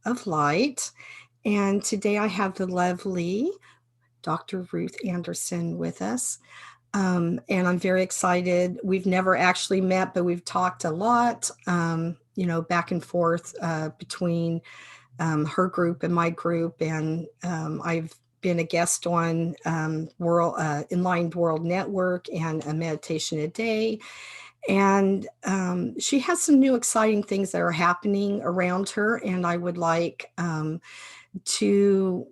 of light. And today I have the lovely Dr. Ruth Anderson with us. And I'm very excited. We've never actually met, but we've talked a lot, back and forth between her group and my group. And I've been a guest on Enlightened World Network and a meditation a day. And she has some new exciting things that are happening around her. And I would like to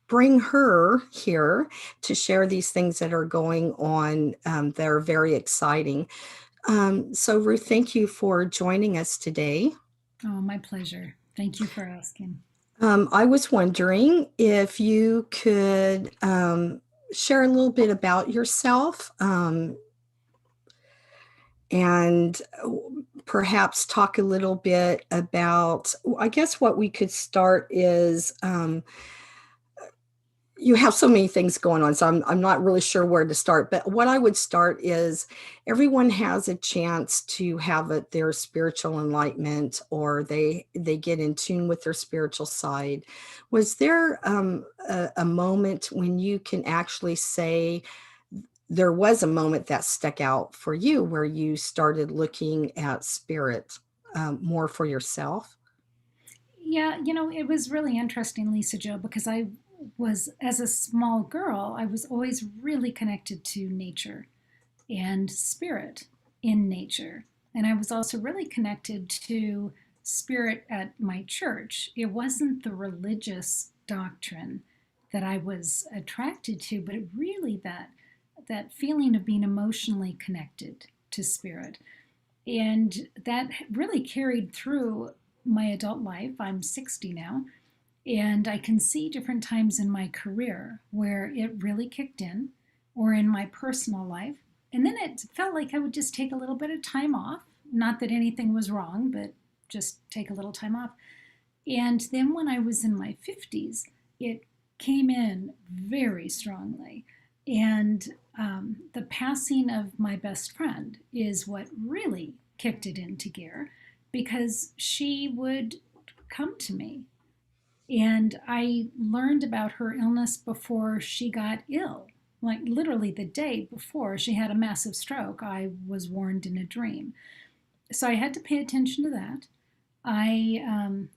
bring her here to share these things that are going on that are very exciting. So, Ruth, thank you for joining us today. Oh, my pleasure. Thank you for asking. I was wondering if you could share a little bit about yourself, and perhaps talk a little bit about, I guess what we could start is, you have so many things going on, so I'm not really sure where to start. But what I would start is everyone has a chance to have their spiritual enlightenment, or they get in tune with their spiritual side. Was there a moment when you can actually say there was a moment that stuck out for you where you started looking at spirit more for yourself? Yeah, it was really interesting, Lisa Joe, because as a small girl, I was always really connected to nature and spirit in nature. And I was also really connected to spirit at my church. It wasn't the religious doctrine that I was attracted to, but it really that feeling of being emotionally connected to spirit. And that really carried through my adult life. I'm 60 now, and I can see different times in my career where it really kicked in, or in my personal life. And then it felt like I would just take a little bit of time off. Not that anything was wrong, but just take a little time off. And then when I was in my 50s, it came in very strongly. And the passing of my best friend is what really kicked it into gear, because she would come to me. And I learned about her illness before she got ill. Like literally the day before she had a massive stroke, I was warned in a dream. So I had to pay attention to that. I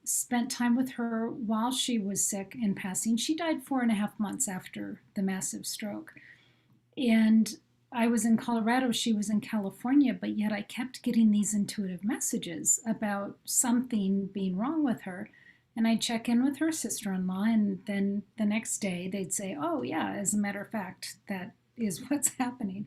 spent time with her while she was sick and passing. She died 4.5 months after the massive stroke. And I was in Colorado, she was in California, but yet I kept getting these intuitive messages about something being wrong with her. And I'd check in with her sister in law, and then the next day they'd say, "Oh, yeah, as a matter of fact, that is what's happening."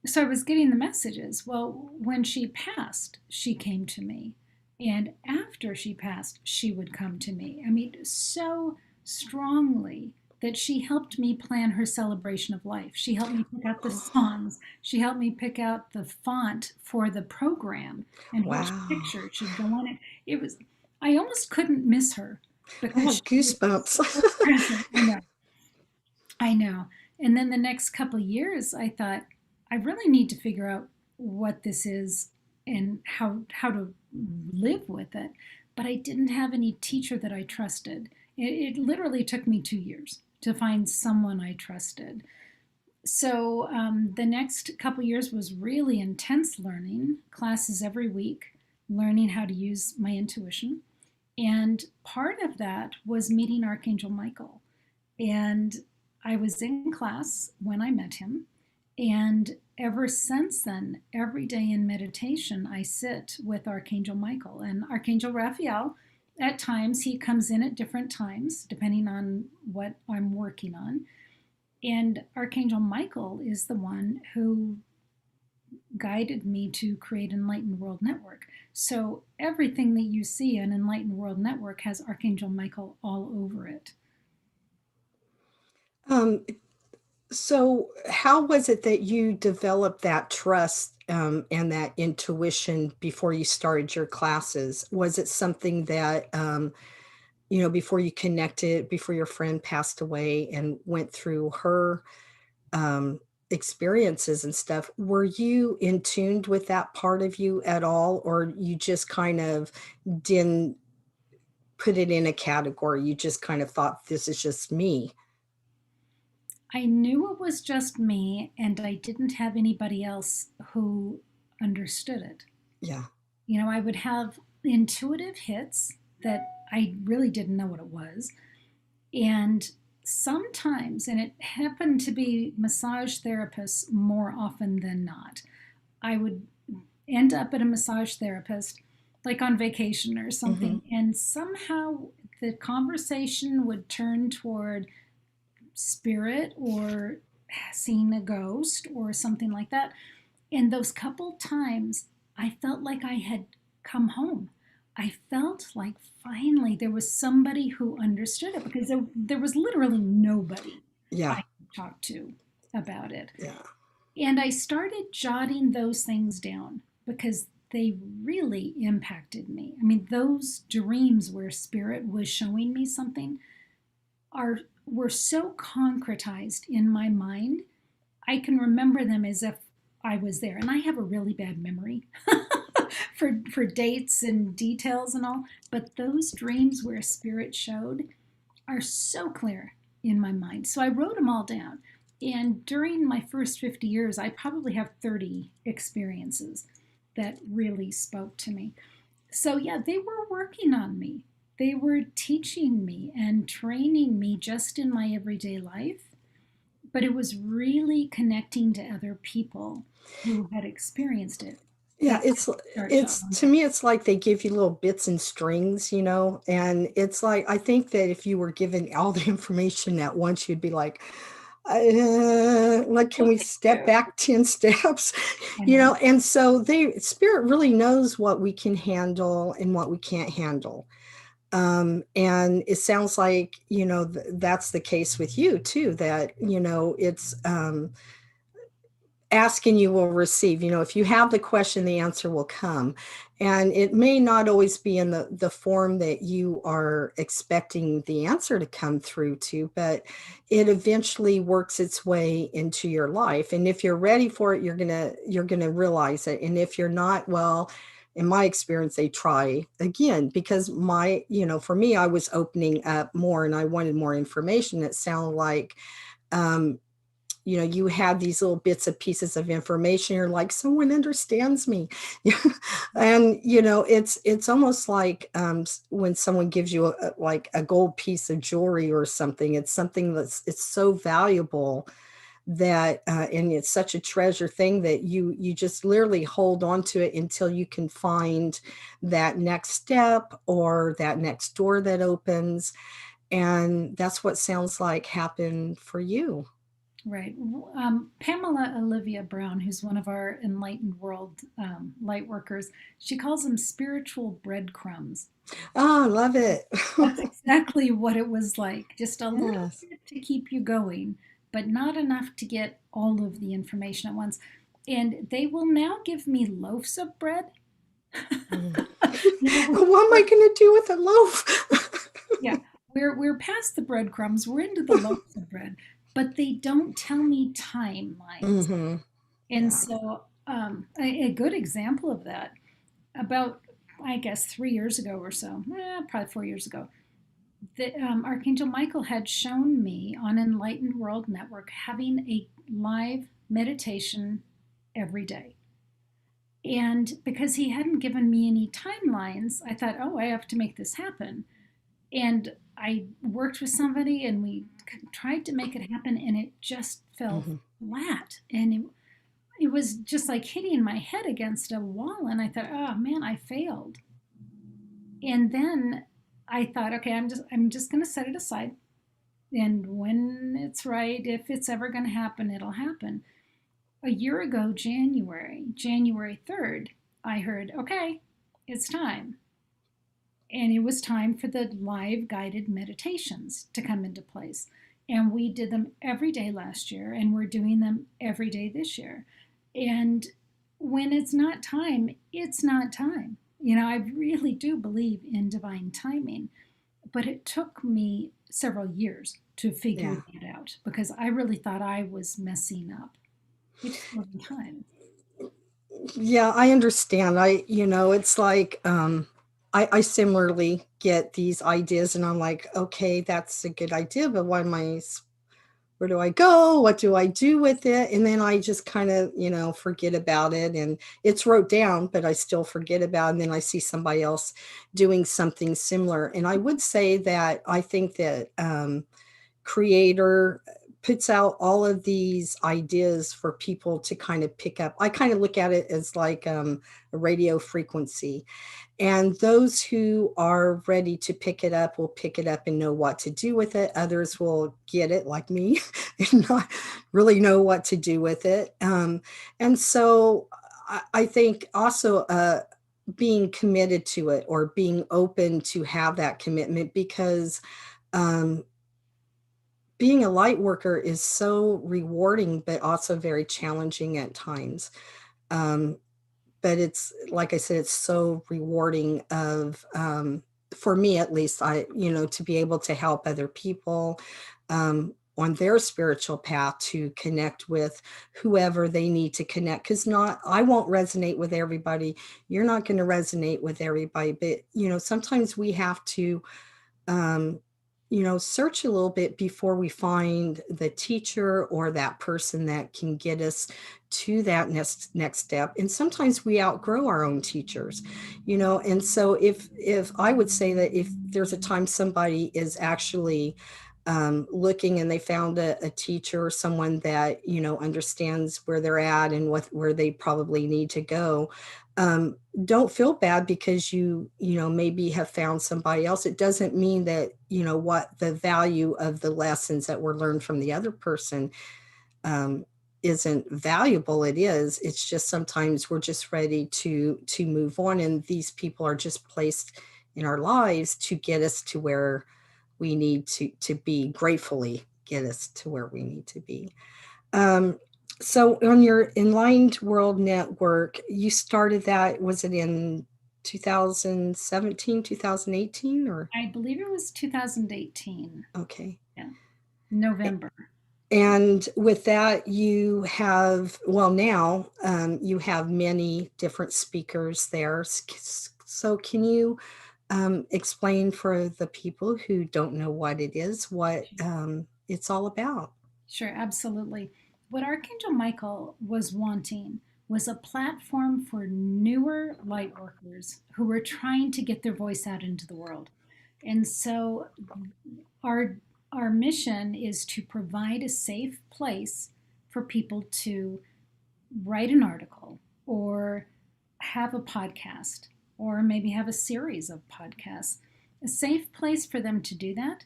So I was getting the messages. Well, when she passed, she came to me. And after she passed, she would come to me. I mean, so strongly that she helped me plan her celebration of life. She helped me pick out the songs. She helped me pick out the font for the program and which Wow. picture should go on it. It was, I almost couldn't miss her I because have she was goosebumps. so present. I know. I know. And then the next couple of years, I thought, I really need to figure out what this is and how to live with it. But I didn't have any teacher that I trusted. It literally took me 2 years to find someone I trusted. So the next couple years was really intense learning, classes every week, learning how to use my intuition. And part of that was meeting Archangel Michael. And I was in class when I met him. And ever since then, every day in meditation, I sit with Archangel Michael and Archangel Raphael. At times, he comes in at different times, depending on what I'm working on. And Archangel Michael is the one who guided me to create Enlightened World Network. So everything that you see on Enlightened World Network has Archangel Michael all over it. Um, so, how was it that you developed that trust and that intuition before you started your classes? Was it something that, before you connected, before your friend passed away and went through her um, experiences and stuff, were you in tuned with that part of you at all, or you just kind of didn't put it in a category. You just kind of thought, this is just me. I knew it was just me, and I didn't have anybody else who understood it. Yeah. I would have intuitive hits that I really didn't know what it was. And sometimes, and it happened to be massage therapists more often than not, I would end up at a massage therapist, like on vacation or Mm-hmm. something, and somehow the conversation would turn toward spirit or seeing a ghost or something like that. And those couple times, I felt like I had come home. I felt like finally there was somebody who understood it, because there was literally nobody I Yeah. could talk to about it. Yeah. And I started jotting those things down because they really impacted me. I mean, those dreams where spirit was showing me something are were so concretized in my mind. I can remember them as if I was there. And I have a really bad memory for dates and details and all. But those dreams where spirit showed are so clear in my mind. So I wrote them all down. And during my first 50 years, I probably have 30 experiences that really spoke to me. So, yeah, they were working on me. They were teaching me and training me just in my everyday life, but it was really connecting to other people who had experienced it Yeah, that it's start to it's to unlock. me it's like they give you little bits and strings, and it's like I think that if you were given all the information at once, you'd be like, can Well, we thank step you. back 10 steps? I know. And so spirit really knows what we can handle and what we can't handle. And it sounds like, that's the case with you too, that, it's ask and you will receive. If you have the question, the answer will come. And it may not always be in the form that you are expecting the answer to come through to, but it eventually works its way into your life. And if you're ready for it, you're gonna realize it. And if you're not, well, in my experience, they try again, because for me, I was opening up more and I wanted more information. It sounded like um, you have these little bits of pieces of information. You're like, someone understands me. And it's almost like when someone gives you like a gold piece of jewelry or something. It's something it's so valuable that and it's such a treasure thing that you just literally hold on to it until you can find that next step or that next door that opens. And that's what sounds like happened for you. Right. Pamela Olivia Brown, who's one of our Enlightened World light workers, she calls them spiritual breadcrumbs. Oh, I love it. That's exactly what it was like. Just a little Yes. bit to keep you going, but not enough to get all of the information at once. And they will now give me loaves of bread. Mm. We're, What am I going to do with a loaf? yeah, we're past the breadcrumbs. We're into the loaves of bread, but they don't tell me timelines. Hmm. And Yeah. so, a good example of that, about, I guess, 3 years ago or so, probably 4 years ago, Archangel Michael had shown me on Enlightened World Network having a live meditation every day. And because he hadn't given me any timelines, I thought, oh, I have to make this happen. And I worked with somebody and we tried to make it happen, and it just fell Hmm. flat. And it was just like hitting my head against a wall. And I thought, oh man, I failed. And then I thought, okay, I'm just going to set it aside. And when it's right, if it's ever going to happen, it'll happen. A year ago, January 3rd, I heard, okay, it's time. And it was time for the live guided meditations to come into place. And we did them every day last year, and we're doing them every day this year. And when it's not time, it's not time. I really do believe in divine timing, but it took me several years to figure Yeah. that out because I really thought I was messing up. It just wasn't time. Yeah, I understand. It's like, I similarly get these ideas and I'm like, okay, that's a good idea, but what am I, where do I go? What do I do with it? And then I just kind of, forget about it. And it's wrote down, but I still forget about it. And then I see somebody else doing something similar. And I would say that I think that Creator puts out all of these ideas for people to kind of pick up. I kind of look at it as like a radio frequency, and those who are ready to pick it up will pick it up and know what to do with it. Others will get it, like me, and not really know what to do with it. And so I think also being committed to it, or being open to have that commitment, because um, being a light worker is so rewarding, but also very challenging at times. Um, but it's like I said, it's so rewarding for me at least, to be able to help other people on their spiritual path to connect with whoever they need to connect. Because not I won't resonate with everybody. You're not going to resonate with everybody, but sometimes we have to um, search a little bit before we find the teacher or that person that can get us to that next step. And sometimes we outgrow our own teachers, and so if I would say that if there's a time somebody is actually looking and they found a teacher or someone that understands where they're at and where they probably need to go, don't feel bad because you maybe have found somebody else. It doesn't mean that what the value of the lessons that were learned from the other person um, isn't valuable. It is. It's just sometimes we're just ready to move on, and these people are just placed in our lives to get us to where we need to be, gratefully get us to where we need to be. Um, so on your Enlightened World Network, you started that, was it in 2017, 2018, or? I believe it was 2018. Okay. Yeah, November. And with that, you have, well, now you have many different speakers there. So can you explain for the people who don't know what it is, what it's all about? Sure, absolutely. What Archangel Michael was wanting was a platform for newer light workers who were trying to get their voice out into the world. And so our our mission is to provide a safe place for people to write an article or have a podcast or maybe have a series of podcasts, a safe place for them to do that,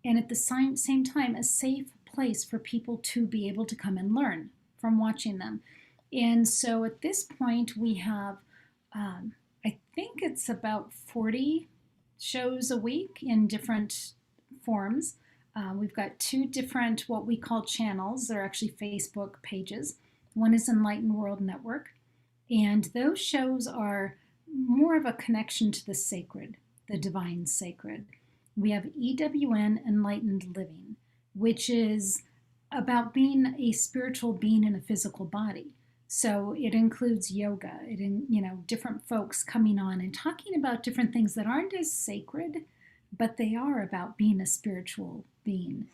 and at the same time a safe place for people to be able to come and learn from watching them. And so at this point we have I think it's about 40 shows a week in different forms. We've got two different what we call channels. They're actually Facebook pages. One is Enlightened World Network, and those shows are more of a connection to the sacred, the divine sacred. We have EWN, Enlightened Living, which is about being a spiritual being in a physical body. So it includes yoga, different folks coming on and talking about different things that aren't as sacred, but they are about being a spiritual being.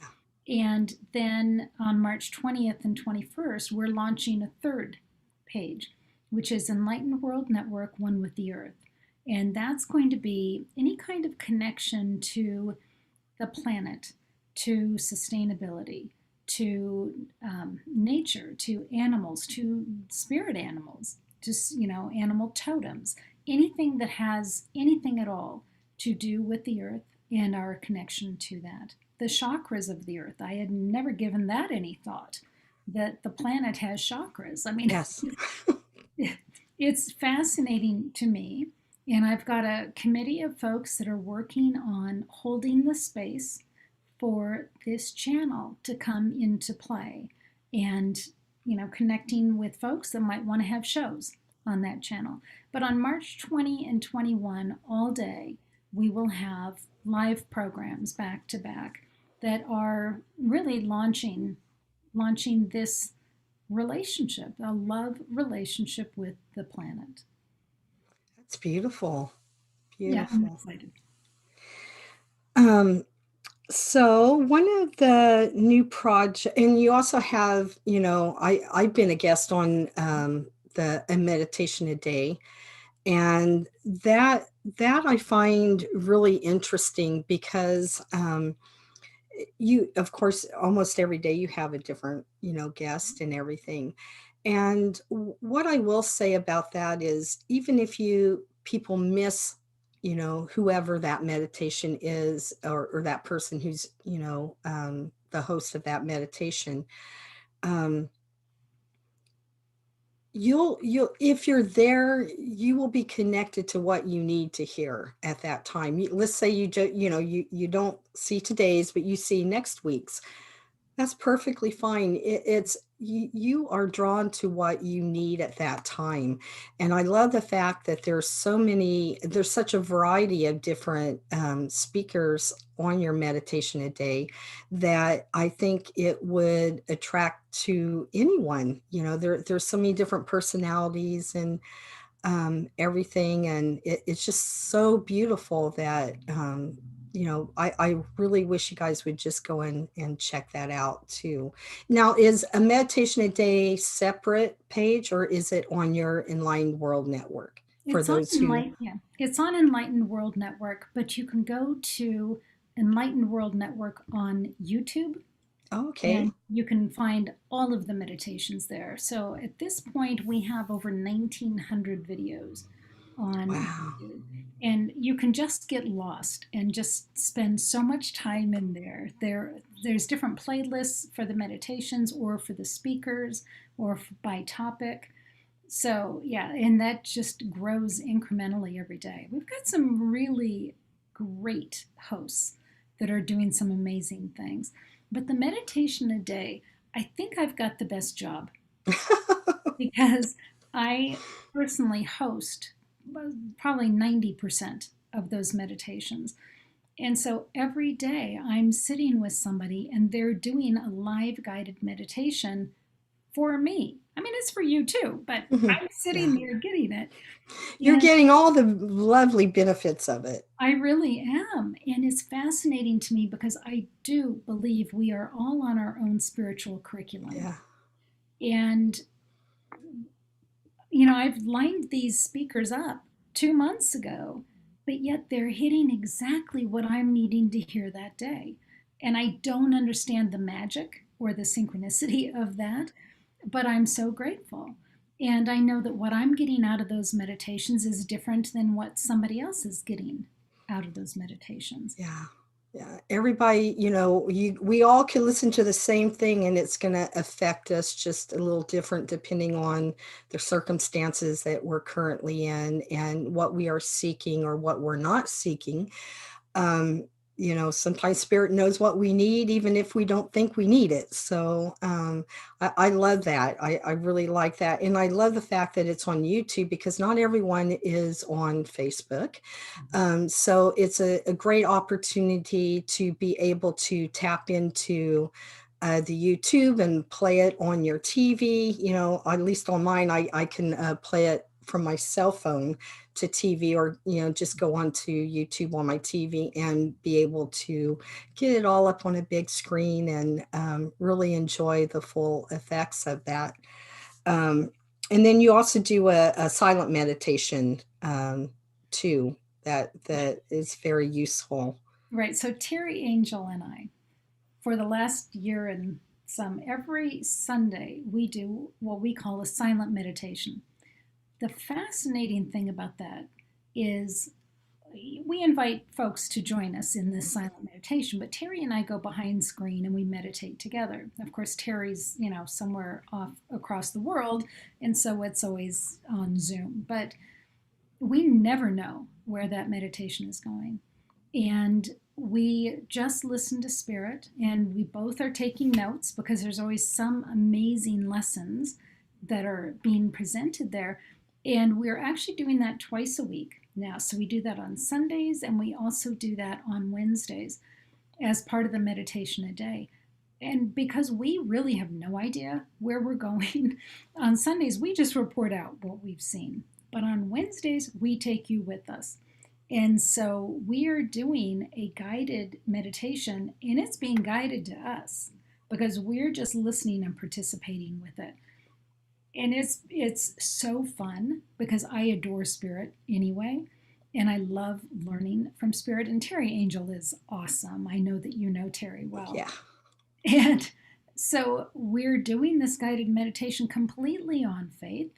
And then on March 20th and 21st, we're launching a third page, which is Enlightened World Network, One with the Earth. And that's going to be any kind of connection to the planet, to sustainability, to nature, to animals, to spirit animals, to animal totems, anything that has anything at all to do with the earth and our connection to that. The chakras of the earth, I had never given that any thought, that the planet has chakras. I mean, Yes. it's fascinating to me. And I've got a committee of folks that are working on holding the space for this channel to come into play, and connecting with folks that might want to have shows on that channel. But on March 20 and 21 all day, we will have live programs back to back that are really launching this relationship, a love relationship with the planet. That's beautiful. Yeah, I'm Beautiful. excited. Um, so one of the new project, and you also have, I've been a guest on the a meditation a day, and that I find really interesting because you, of course, almost every day you have a different, guest and everything. And what I will say about that is, even if people miss, whoever that meditation is, or that person who's, the host of that meditation, um, you'll if you're there, you will be connected to what you need to hear at that time. Let's say you don't see today's, but you see next week's. That's perfectly fine. It's you are drawn to what you need at that time. And I love the fact that there's such a variety of different speakers on your meditation a day, that I think it would attract to anyone. There's so many different personalities and everything. And it's just so beautiful that, I really wish you guys would just go in and check that out too. Now, is a meditation a day separate page, or is it on your Enlightened World Network for It's on those who? It's on Enlightened World Network, but you can go to Enlightened World Network on YouTube Oh, and okay. you can find all of the meditations there. So at this point, we have over 1,900 videos on Wow. YouTube. And you can just get lost and just spend so much time in there. There's different playlists for the meditations or for the speakers or by topic. So, yeah, and that just grows incrementally every day. We've got some really great hosts that are doing some amazing things. But the meditation a day, I think I've got the best job because I personally host probably 90% of those meditations. And so every day I'm sitting with somebody and they're doing a live guided meditation for me. I mean, it's for you too, but Mhm. I'm Yeah, sitting there getting it. you're And getting all the lovely benefits of it. I really am. And it's fascinating to me because I do believe we are all on our own spiritual curriculum. Yeah. And, I've lined these speakers up 2 months ago, but yet they're hitting exactly what I'm needing to hear that day. And I don't understand the magic or the synchronicity of that, but I'm so grateful. And I know that what I'm getting out of those meditations is different than what somebody else is getting out of those meditations. Yeah. Yeah. Everybody, we all can listen to the same thing, and it's going to affect us just a little different depending on the circumstances that we're currently in and what we are seeking or what we're not seeking. Um, Sometimes spirit knows what we need, even if we don't think we need it. So I love that. I really like that. And I love the fact that it's on YouTube, because not everyone is on Facebook. So it's a great opportunity to be able to tap into the YouTube and play it on your TV. At least on mine, I can play it from my cell phone to TV, or just go onto YouTube on my TV and be able to get it all up on a big screen and really enjoy the full effects of that. Um, and then you also do a silent meditation too. That is very useful. Right. So Terry Angel and I, for the last year and some, every Sunday we do what we call a silent meditation. The fascinating thing about that is we invite folks to join us in this silent meditation, but Terry and I go behind screen and we meditate together. Of course, Terry's, somewhere off across the world, and so it's always on Zoom, but we never know where that meditation is going. And we just listen to spirit, and we both are taking notes because there's always some amazing lessons that are being presented there. And we're actually doing that twice a week now. So we do that on Sundays, and we also do that on Wednesdays as part of the meditation a day. And because we really have no idea where we're going, on Sundays we just report out what we've seen. But on Wednesdays, we take you with us. And so we are doing a guided meditation, and it's being guided to us because we're just listening and participating with it. And it's so fun because I adore spirit anyway, and I love learning from spirit. And Terry Angel is awesome. I know that you know Terry well. Yeah. And so we're doing this guided meditation completely on faith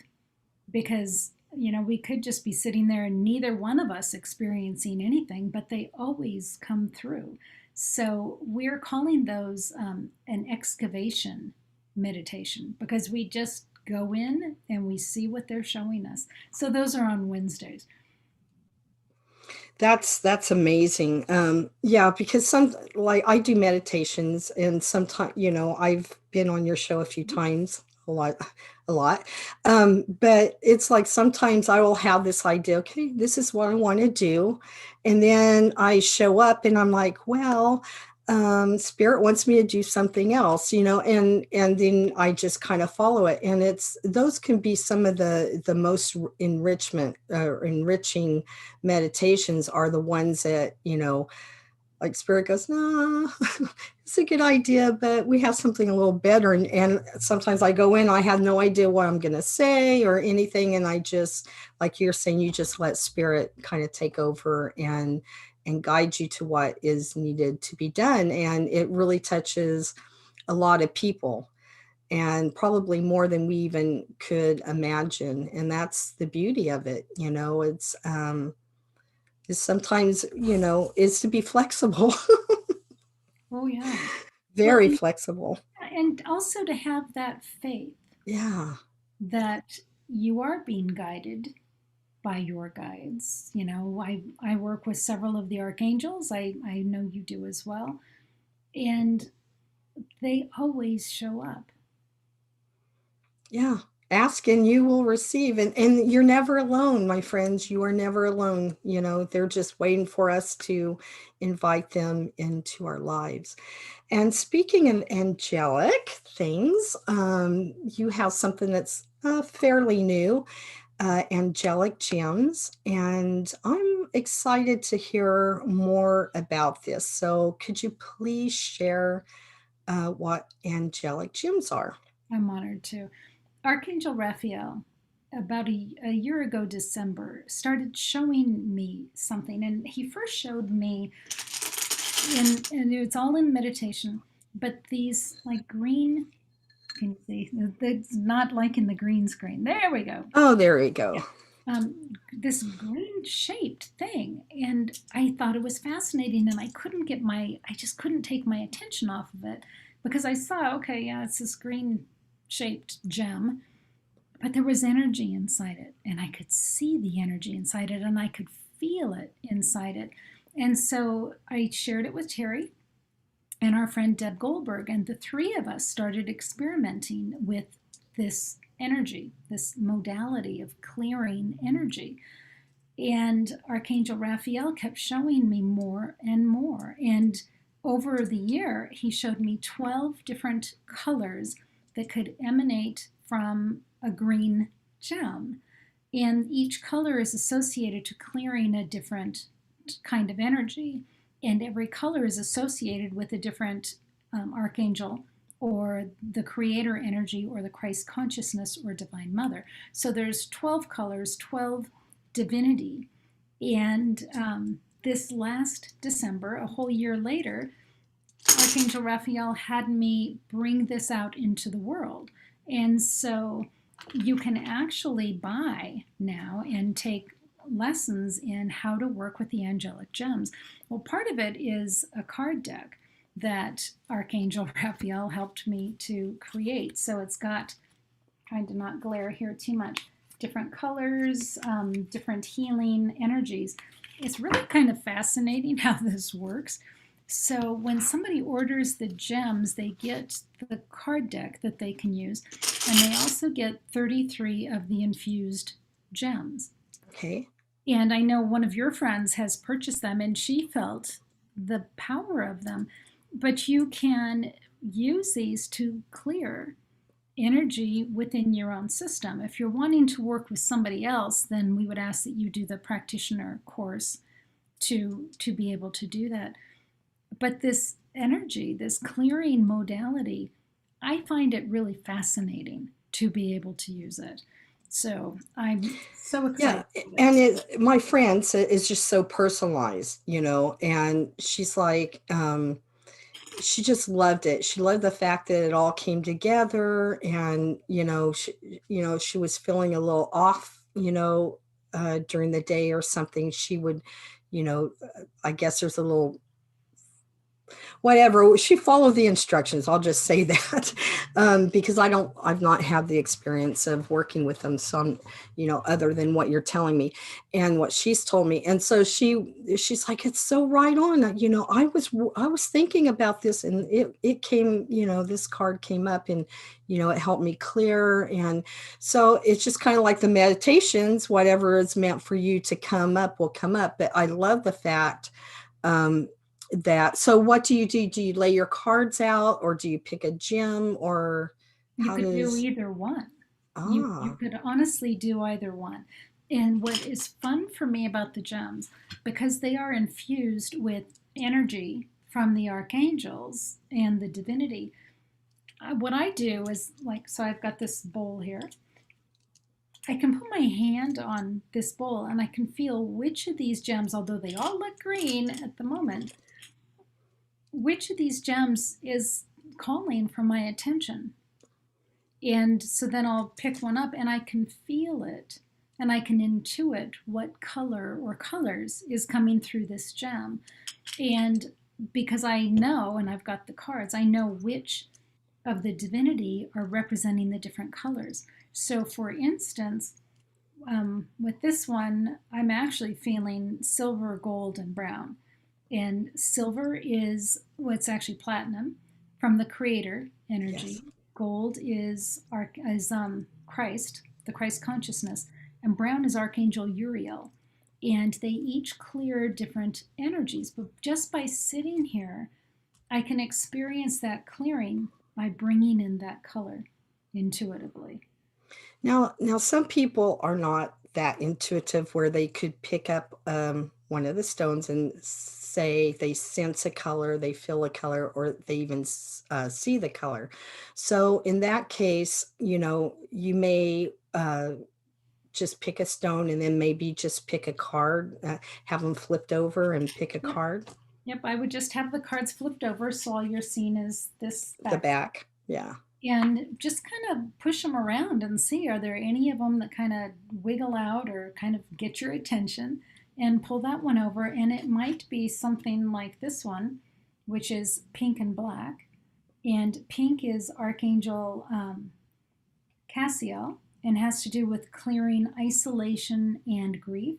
because, we could just be sitting there and neither one of us experiencing anything, but they always come through. So we're calling those an excavation meditation because we just go in and we see what they're showing us. So those are on Wednesdays. That's amazing. Yeah, because some like I do meditations and sometimes, I've been on your show a few times, a lot. But it's like sometimes I will have this idea, okay, this is what I want to do. And then I show up and I'm like, well, spirit wants me to do something else, and then I just kind of follow it. And it's those can be some of the most enriching meditations are the ones that, like spirit goes, nah, it's a good idea, but we have something a little better. And sometimes I go in, I have no idea what I'm going to say or anything. And I just, like you're saying, you just let spirit kind of take over and guide you to what is needed to be done. And it really touches a lot of people and probably more than we even could imagine. And that's the beauty of it. It's, is sometimes, is to be flexible, Oh, yeah. Well, very flexible. and also to have that faith Yeah. that you are being guided by your guides. I work with several of the archangels. I know you do as well. And they always show up. Yeah. Ask and you will receive. And you're never alone, my friends. You are never alone. They're just waiting for us to invite them into our lives. And speaking of angelic things, you have something that's fairly new, Angelic Gems. And I'm excited to hear more about this. So could you please share what angelic gems are? I'm honored to. Archangel Raphael, about a year ago, December, started showing me something. And he first showed me, and it's all in meditation, but these like green, can you see? It's not like in the green screen. There we go. Oh, there we Yeah. go. This green shaped thing. And I thought it was fascinating. And I just couldn't take my attention off of it because I saw, okay, yeah, it's this green shaped gem, but there was energy inside it. And I could see the energy inside it and I could feel it inside it. And so I shared it with Terry and our friend Deb Goldberg, and the three of us started experimenting with this energy, this modality of clearing energy. And Archangel Raphael kept showing me more and more. And over the year, he showed me 12 different colors that could emanate from a green gem. And each color is associated to clearing a different kind of energy. And every color is associated with a different archangel or the creator energy or the Christ consciousness or divine mother. So there's 12 colors, 12 divinity. And this last December, a whole year later, Archangel Raphael had me bring this out into the world. And so you can actually buy now and take lessons in how to work with the angelic gems. Well, part of it is a card deck that Archangel Raphael helped me to create. So it's got, trying to not glare here too much, different colors, different healing energies. It's really kind of fascinating how this works. So when somebody orders the gems, they get the card deck that they can use, and they also get 33 of the infused gems. Okay. And I know one of your friends has purchased them, and she felt the power of them. But you can use these to clear energy within your own system. If you're wanting to work with somebody else, then we would ask that you do the practitioner course to be able to do that. But this energy, this clearing modality, I find it really fascinating to be able to use it. So I'm so Yeah, excited for and this. my friend is just so personalized, and she's like, she just loved it. She loved the fact that it all came together, and she was feeling a little off, during the day or something. She would, I guess there's a little whatever, she followed the instructions, I'll just say that. Because I've not had the experience of working with them, some, other than what you're telling me and what she's told me. And so she's like, it's so right on. I was thinking about this, and it came, this card came up, and it helped me clear. And so it's just kind of like the meditations, whatever is meant for you to come up will come up. But I love the fact, um, so what do you do? Do you lay your cards out, or do you pick a gem, or You how could do does, either one. You ah, could honestly do either one. And what is fun for me about the gems, because they are infused with energy from the archangels and the divinity, what I do is like, so I've got this bowl here. I can put my hand on this bowl and I can feel which of these gems, although they all look green at the moment, which of these gems is calling for my attention. And so then I'll pick one up and I can feel it and I can intuit what color or colors is coming through this gem. And because I know, and I've got the cards, I know which of the divinity are representing the different colors. So, for instance, with this one, I'm actually feeling silver, gold, and brown. And silver is what's actually platinum from the creator yes. energy. Gold is Christ, the Christ consciousness, and brown is Archangel Uriel. And they each clear different energies. But just by sitting here, I can experience that clearing by bringing in that color intuitively. Now some people are not that intuitive where they could pick up, one of the stones and say they sense a color, they feel a color, or they even see the color. So in that case, you may, just pick a stone, and then maybe just pick a card, have them flipped over and pick a Yep. card, Yep, I would just have the cards flipped over so all you're seeing is this the back. back. Yeah. And just kind of push them around and see are there any of them that kind of wiggle out or kind of get your attention, and pull that one over. And it might be something like this one, which is pink and black. And pink is Archangel Cassiel and has to do with clearing isolation and grief.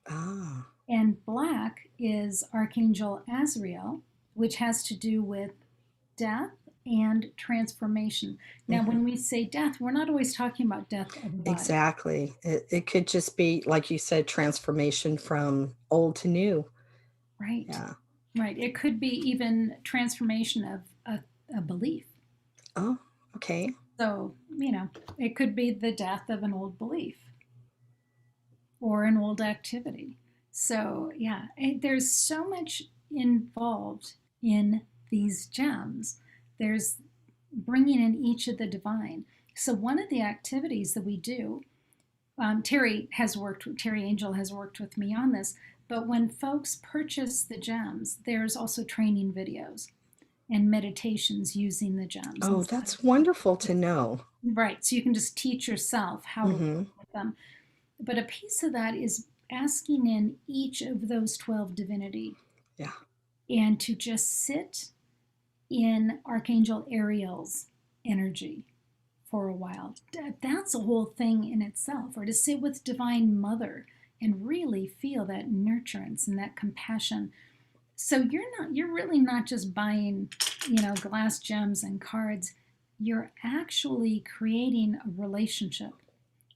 Ah. And black is Archangel Azrael, which has to do with death and transformation. Now, Mhm. when we say death, we're not always talking about death of a body, Exactly. It could just be, like you said, transformation from old to new. right? Yeah. Right. It could be even transformation of a belief. Oh, okay. So, it could be the death of an old belief or an old activity. So, yeah, there's so much involved in these gems. There's bringing in each of the divine. So, one of the activities that we do, Terry Angel has worked with me on this, but when folks purchase the gems, there's also training videos and meditations using the gems Oh, instead that's wonderful to know. of, right, so you can just teach yourself how to work Hmm. with them. But a piece of that is asking in each of those 12 divinity Yeah. and to just sit in Archangel Ariel's energy for a while. That's a whole thing in itself. Or to sit with Divine Mother and really feel that nurturance and that compassion. So you're really not just buying, glass gems and cards. You're actually creating a relationship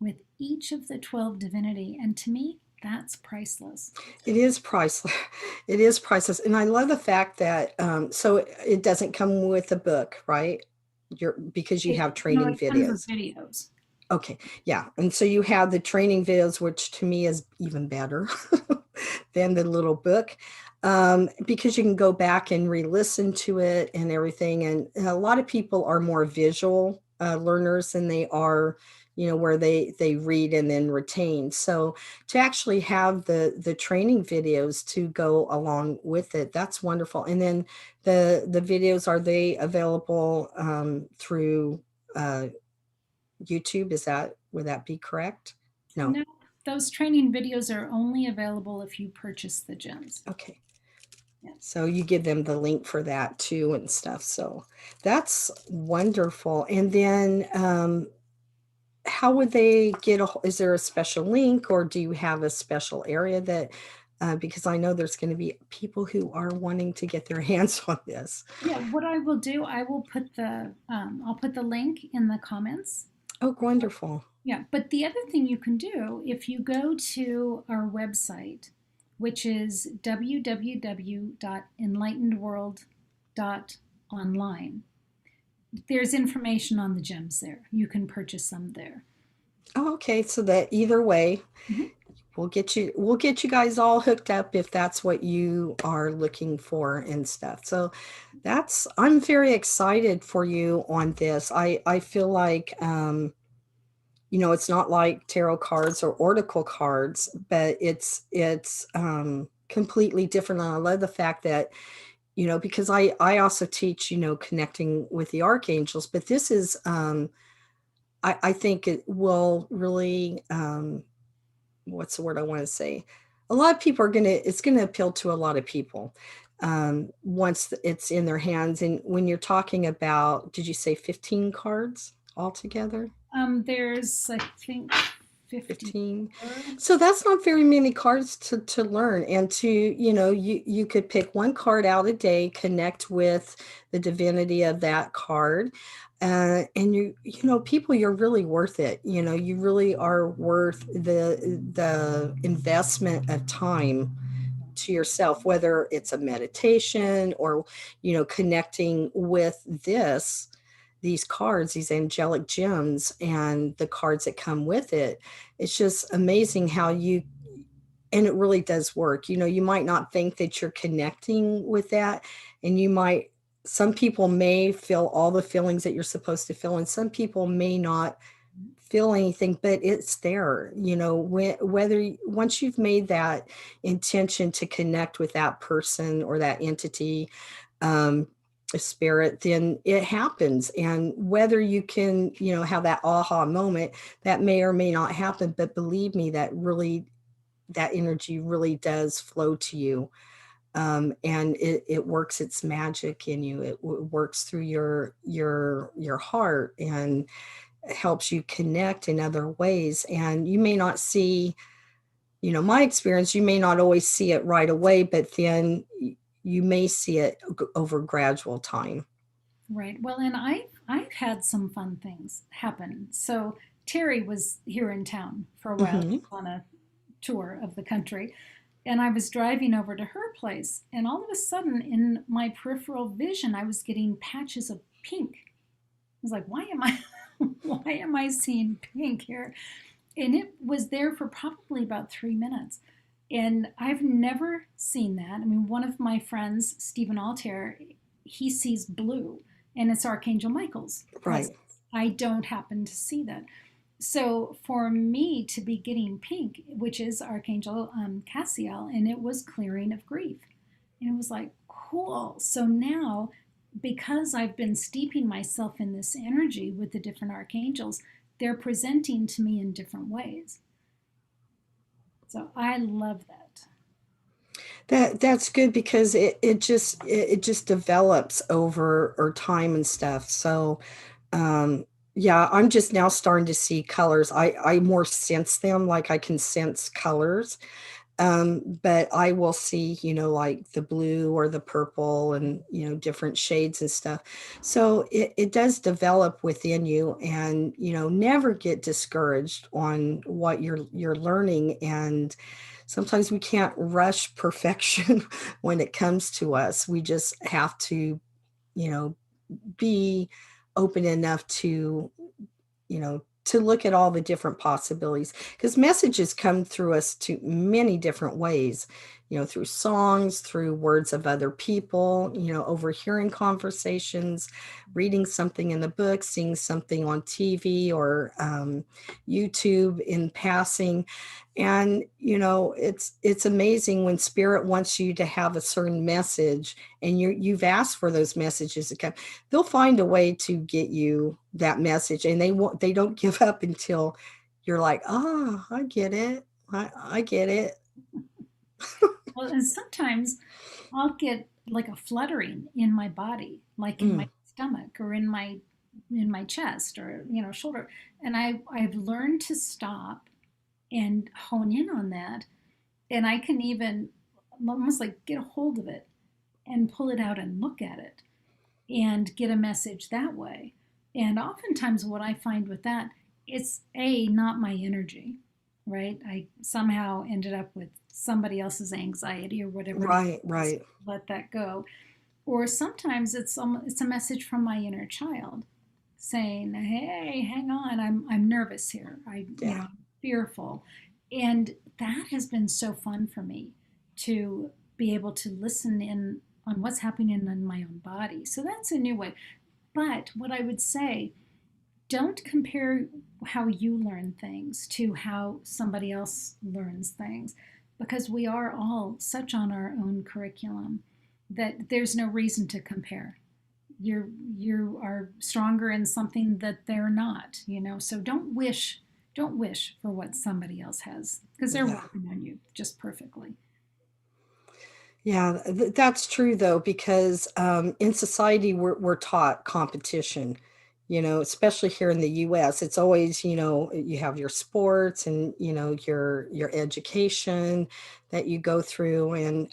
with each of the 12 divinity. And to me, that's priceless. It is priceless. It is priceless. And I love the fact that, so it doesn't come with a book, right? Because you have training It comes with videos. videos. Okay. Yeah. And so you have the training videos, which to me is even better. than the little book, because you can go back and re-listen to it and everything. And a lot of people are more visual learners than they are, where they read and then retain. So to actually have the training videos to go along with it, that's wonderful. And then the videos, are they available through uh, YouTube? Would that be correct? No. No, those training videos are only available if you purchase the gems. Okay. Yeah. So you give them the link for that too and stuff. So that's wonderful. And then how would they get is there a special link, or do you have a special area that, because I know there's going to be people who are wanting to get their hands on this. Yeah, what I will do, I'll put the link in the comments. Oh, wonderful. Yeah, but the other thing you can do, if you go to our website, which is www.enlightenedworld.online, there's information on the gems there. You can purchase them there. Oh, okay. So that either way, Mhm. we'll get you guys all hooked up if that's what you are looking for and stuff. So I'm very excited for you on this. I feel like it's not like tarot cards or oracle cards, but it's completely different. And I love the fact that, because I also teach, connecting with the archangels, but this is I think it will really what's the word I want to say? A lot of people it's gonna appeal to a lot of people once it's in their hands. And when you're talking about, did you say 15 cards altogether? There's, I think, 50. 15. So that's not very many cards to learn. And to, you could pick one card out a day, connect with the divinity of that card. And people, you're really worth it. You really are worth the investment of time to yourself, whether it's a meditation or, connecting with these cards, these angelic gems, and the cards that come with it. It's just amazing how and it really does work. You might not think that you're connecting with that, and some people may feel all the feelings that you're supposed to feel, and some people may not feel anything, but it's there. Whether once you've made that intention to connect with that person or that entity, um, a spirit, then it happens. And whether you can, have that aha moment, that may or may not happen, but believe me, that energy really does flow to you. And it works its magic in you. It works through your heart and helps you connect in other ways. And you may not see, my experience, you may not always see it right away, but then you may see it over gradual time. Right. Well, and I've had some fun things happen. So Terry was here in town for a while Hmm. on a tour of the country, and I was driving over to her place, and all of a sudden, in my peripheral vision, I was getting patches of pink. I was like, "Why am I, why am I seeing pink here?" And it was there for probably about 3 minutes. And I've never seen that. I mean, one of my friends, Stephen Altair, he sees blue, and it's Archangel Michael's Right. presence. I don't happen to see that. So for me to be getting pink, which is Archangel Cassiel, and it was clearing of grief. And it was like, cool. So now, because I've been steeping myself in this energy with the different archangels, they're presenting to me in different ways. So I love that. That's good, because it just develops over time and stuff. So yeah, I'm just now starting to see colors. I more sense them, like I can sense colors. But I will see, like the blue or the purple, and different shades and stuff. So it does develop within you. And never get discouraged on what you're learning. And sometimes we can't rush perfection when it comes to us. We just have to, you know be open enough to, to look at all the different possibilities, because messages come through us to many different ways, through songs, through words of other people, overhearing conversations, reading something in the book, seeing something on TV or YouTube in passing. And it's amazing when spirit wants you to have a certain message, and you've asked for those messages to come. They'll find a way to get you that message, and they don't give up until you're like, oh, I get it. I get it. Well, and sometimes I'll get like a fluttering in my body, like in my Mm, stomach or in my chest or shoulder, and I've learned to stop and hone in on that, and I can even almost like get a hold of it and pull it out and look at it and get a message that way. And oftentimes, what I find with that, it's not my energy, right? I somehow ended up with somebody else's anxiety or whatever it right, was. right. Let that go. Or sometimes it's a message from my inner child saying, "Hey, hang on, I'm nervous here. Yeah. I'm fearful," and that has been so fun for me to be able to listen in on what's happening in my own body. So that's a new way. But what I would say, don't compare how you learn things to how somebody else learns things, because we are all such on our own curriculum that there's no reason to compare. You are stronger in something that they're not, so don't wish for what somebody else has, because they're Yeah. working on you just perfectly. Yeah, that's true though, because in society we're taught competition, especially here in the US. It's always, you have your sports and, your education that you go through. And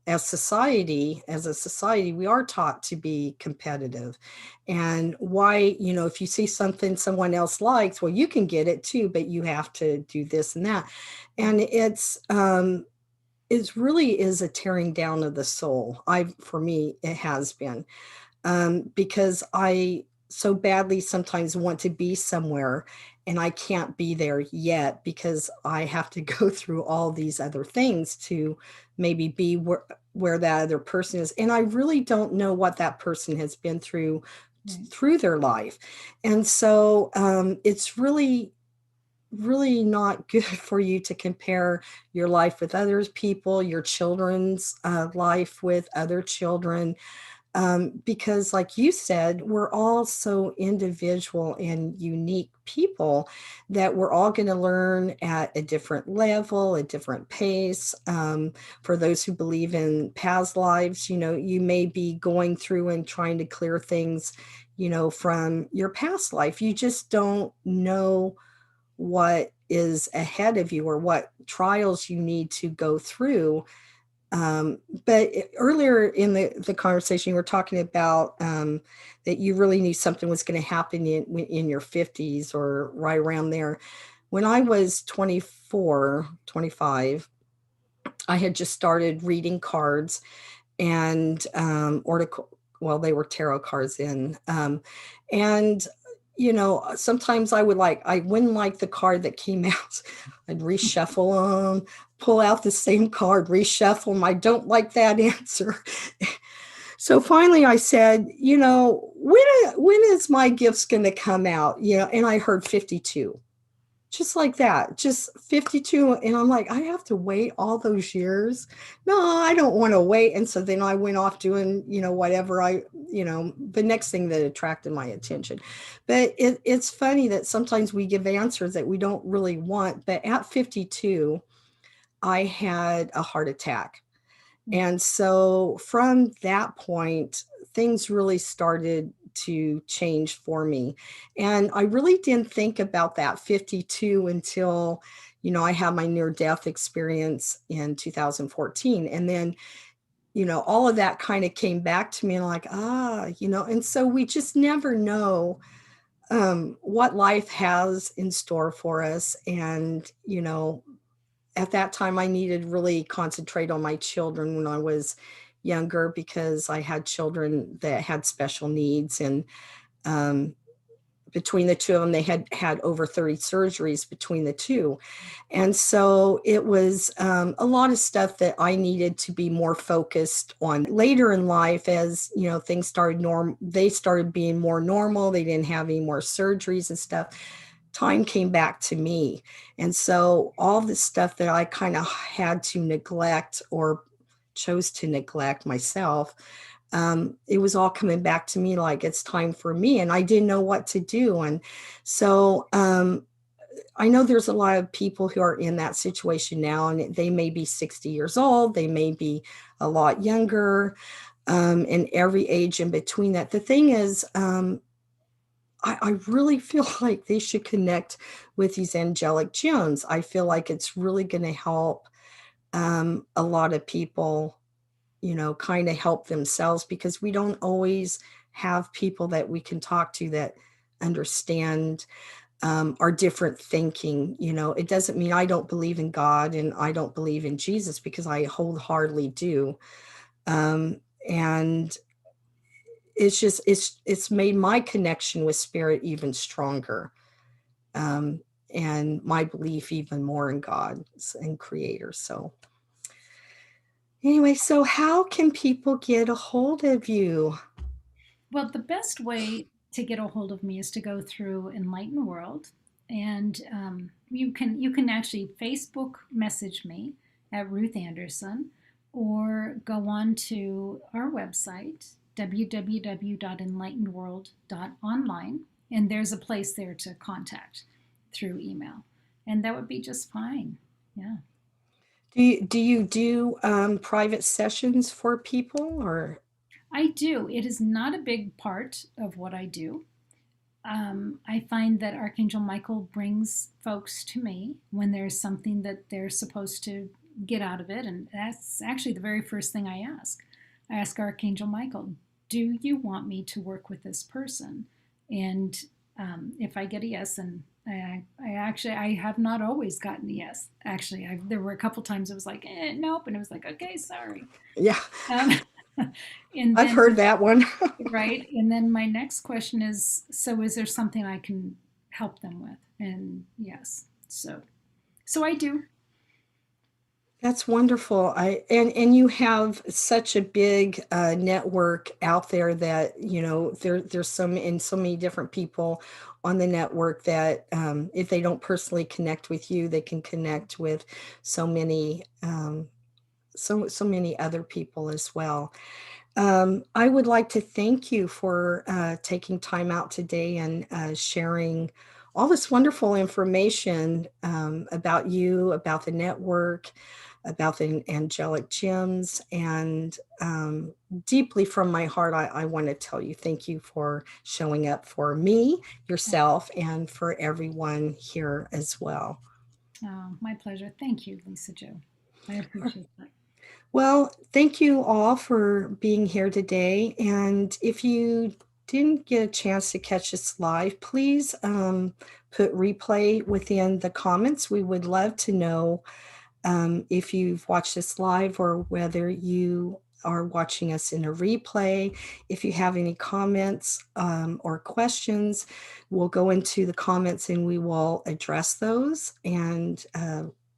as a society, we are taught to be competitive. And why, if you see something someone else likes, well, you can get it too, but you have to do this and that. And it really is a tearing down of the soul. For me, it has been, because I so badly sometimes want to be somewhere and I can't be there yet because I have to go through all these other things to maybe be where that other person is. And I really don't know what that person has been Right. through their life. And so it's really not good for you to compare your life with others people, your children's life with other children, because like you said, we're all so individual and unique people that we're all going to learn at a different level, a different pace. For those who believe in past lives, you may be going through and trying to clear things, from your past life. You just don't know what is ahead of you or what trials you need to go through. But earlier in the conversation, you were talking about that you really knew something was going to happen in your 50s or right around there. When I was 24, 25, I had just started reading cards and oracle. Well, they were tarot cards in, and sometimes I wouldn't like the card that came out. I'd reshuffle them, pull out the same card, reshuffle them. I don't like that answer. So finally, I said, when is my gifts going to come out? And I heard 52, just like that, just 52. And I'm like, I have to wait all those years. No, I don't want to wait. And so then I went off doing, whatever the next thing that attracted my attention. But it's funny that sometimes we give answers that we don't really want. But at 52, I had a heart attack. Mm. And so from that point, things really started to change for me. And I really didn't think about that 52 until, I had my near death experience in 2014. And then, all of that kind of came back to me and like, and so we just never know what life has in store for us. And, at that time I needed really concentrate on my children when I was younger because I had children that had special needs. And um, between the two of them. They had had over 30 surgeries between the two. And so it was a lot of stuff that I needed to be more focused on later in life. As you know, things started they started being more normal. They didn't have any more surgeries and stuff. Time came back to me. And so all the stuff that I kind of had to neglect or chose to neglect myself, it was all coming back to me like it's time for me, and I didn't know what to do. And so I know there's a lot of people who are in that situation now, and they may be 60 years old, they may be a lot younger, and every age in between that. The thing is, I really feel like they should connect with these angelic gems. I feel like it's really going to help a lot of people, you know, kind of help themselves, because we don't always have people that we can talk to that understand our different thinking. You know, it doesn't mean I don't believe in God and I don't believe in Jesus, because I wholeheartedly do. And it's just it's made my connection with spirit even stronger, um, and my belief even more in God and Creator. So anyway, so how can people get a hold of you? Well, the best way to get a hold of me is to go through Enlightened World, and you can actually Facebook message me at Ruth Anderson, or go on to our website www.enlightenedworld.online, and there's a place there to contact through email, and that would be just fine. Yeah. Do you do private sessions for people, or? I do. It is not a big part of what I do. I find that Archangel Michael brings folks to me when there's something that they're supposed to get out of it. And that's actually the very first thing I ask. I ask Archangel Michael, do you want me to work with this person? And if I get a yes, and I have not always gotten a yes. Actually, there were a couple times it was like, nope. And it was like, okay, sorry. Yeah, Um, and I've then heard that one. Right. And then my next question is, so is there something I can help them with? And yes. So I do. That's wonderful. And you have such a big network out there that, you know, there's so many different people on the network that, if they don't personally connect with you, they can connect with so many so many other people as well. I would like to thank you for taking time out today and sharing all this wonderful information about you, about the network, about the angelic gems. And deeply from my heart, I want to tell you thank you for showing up for me, yourself, and for everyone here as well. Oh, my pleasure. Thank you, Lisa Jo. I appreciate that. Well, thank you all for being here today. And if you didn't get a chance to catch this live, please put replay within the comments. We would love to know if you've watched this live or whether you are watching us in a replay. If you have any comments or questions, we'll go into the comments and we will address those and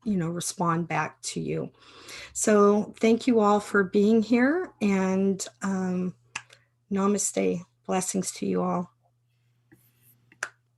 respond back to you. So thank you all for being here, and namaste. Blessings to you all.